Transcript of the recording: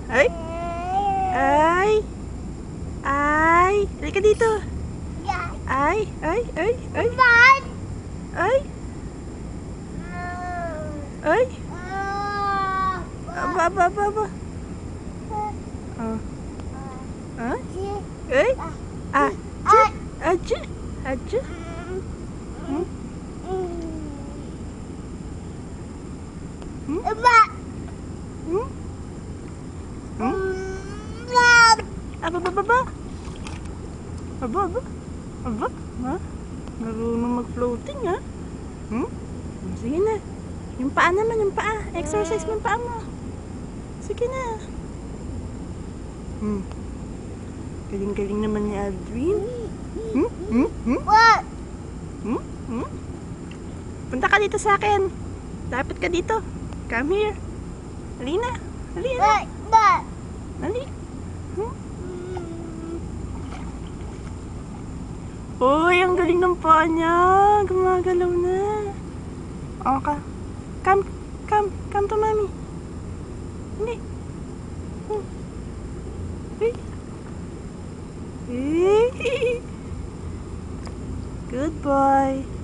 Ay! Ay! Ay! Halika dito! Ay! Ay! Ay! Ay! Ay! Ay! Aba, aba, aba, aba. Oh. Ay! Ay! Achoo! Achoo! Achoo! Hmm? Hmm? Hmm? Hmm? Aba, aba, aba. Aba, aba. Aba, ha? Marunong mag-floating, ha? Hmm? Sige na. Yung paa naman, yung paa. Exercise mo yung paa mo. Sige na. Hmm. Galing-galing naman ni Aldrin. Hmm? Hmm? Hmm? Hmm? Hmm? Punta ka dito sa akin. Lapit ka dito. Come here. Halina. Halina. Hali. Hmm? Uy, ang galing ng paa niya. Gumagalaw na. O ka. Come. Come. Come to mommy. Hindi. Hmm. Hey. Good boy.